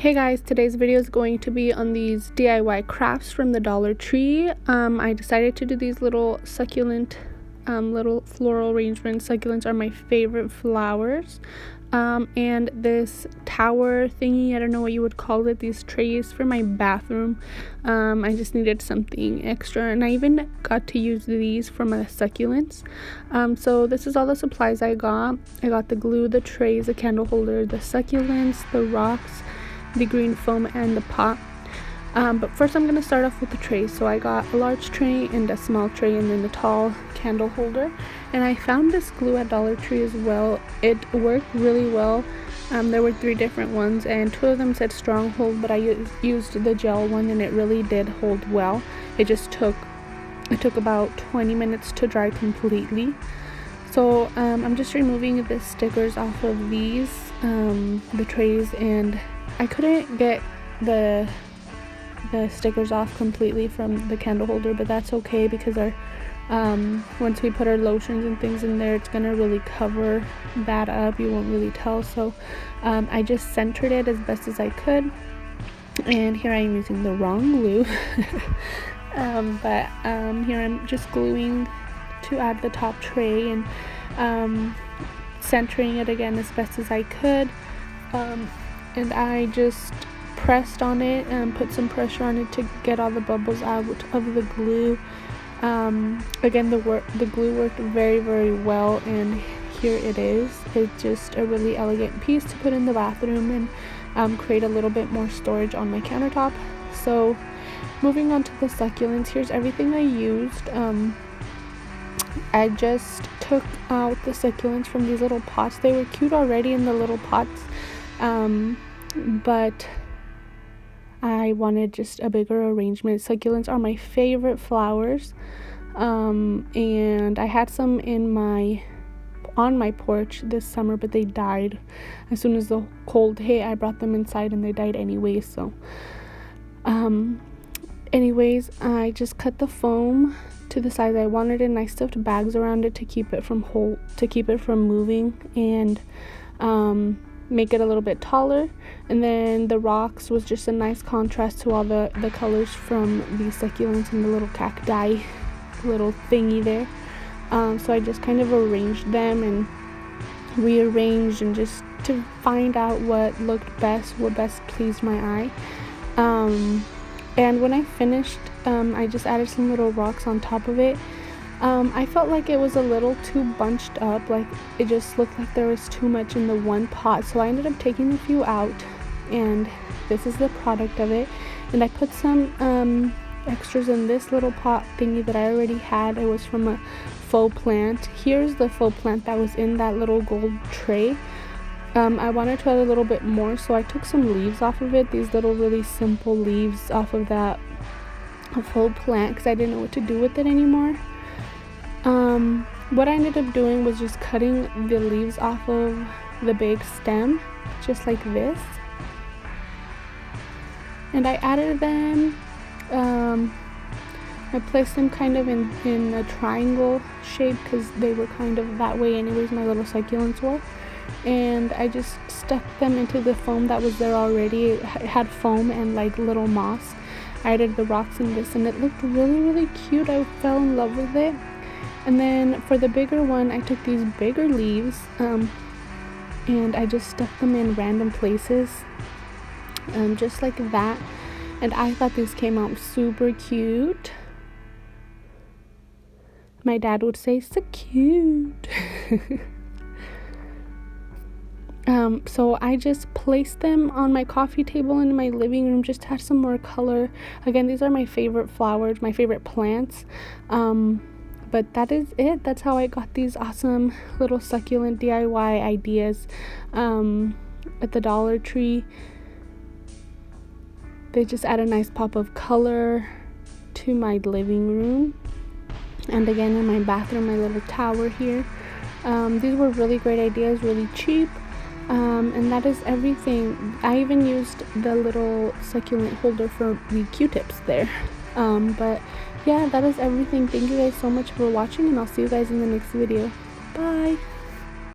Hey guys, today's video is going to be on these DIY crafts from the Dollar Tree. I decided to do these little succulent, little floral arrangements. Succulents are my favorite flowers. And this tower thingy, I don't know what you would call it, these trays for my bathroom. I just needed something extra, and I even got to use these for my succulents. So this is all the supplies I got. I got the glue, the trays, the candle holder, the succulents, the rocks, the green foam, and the pot. But first I'm going to start off with the trays. So I got a large tray and a small tray, and then the tall candle holder. And I found this glue at Dollar Tree as well. It worked really well. There were 3 different ones, and 2 of them said stronghold, but I used the gel one, and it really did hold well. It took about 20 minutes to dry completely. So I'm just removing the stickers off of these, the trays, and I couldn't get the stickers off completely from the candle holder, but that's okay because our once we put our lotions and things in there, it's gonna really cover that up. You won't really tell. So I just centered it as best as I could, and here I am using the wrong glue. But here I'm just gluing to add the top tray, and centering it again as best as I could. And I just pressed on it and put some pressure on it to get all the bubbles out of the glue. Again, the glue worked very, very well, and here it is. It's just a really elegant piece to put in the bathroom and create a little bit more storage on my countertop. So moving on to the succulents, here's everything I used. I just took out the succulents from these little pots. They were cute already in the little pots, but I wanted just a bigger arrangement. Succulents are my favorite flowers, and I had some on my porch this summer, but they died as soon as the cold hit. I brought them inside and they died anyway. So anyways, I just cut the foam to the size I wanted it, and I stuffed bags around it to keep it from moving, and make it a little bit taller. And then the rocks was just a nice contrast to all the colors from the succulents and the little cacti little thingy there. So I just kind of arranged them and rearranged, and just to find out what looked best, what best pleased my eye. And when I finished, I just added some little rocks on top of it. I felt like it was a little too bunched up, like it just looked like there was too much in the one pot, so I ended up taking a few out, and this is the product of it. And I put some extras in this little pot thingy that I already had. It was from a faux plant. Here's the faux plant that was in that little gold tray. I wanted to add a little bit more, so I took some leaves off of it, these little really simple leaves off of that faux plant, because I didn't know what to do with it anymore. What I ended up doing was just cutting the leaves off of the big stem, just like this, and I added them. I placed them kind of in a triangle shape because they were kind of that way anyways, my little succulents were, and I just stuck them into the foam that was there already. It had foam and like little moss. I added the rocks in this, and it looked really, really cute. I fell in love with it. And then for the bigger one, I took these bigger leaves, and I just stuck them in random places, just like that. And I thought these came out super cute. My dad would say, "So cute." So I just placed them on my coffee table in my living room just to add some more color. Again, these are my favorite flowers, my favorite plants. But that is it. That's how I got these awesome little succulent DIY ideas at the Dollar Tree. They just add a nice pop of color to my living room. And again, in my bathroom, my little tower here. These were really great ideas, really cheap. And that is everything. I even used the little succulent holder for the Q-tips there. But yeah, that is everything. Thank you guys so much for watching, and I'll see you guys in the next video. Bye.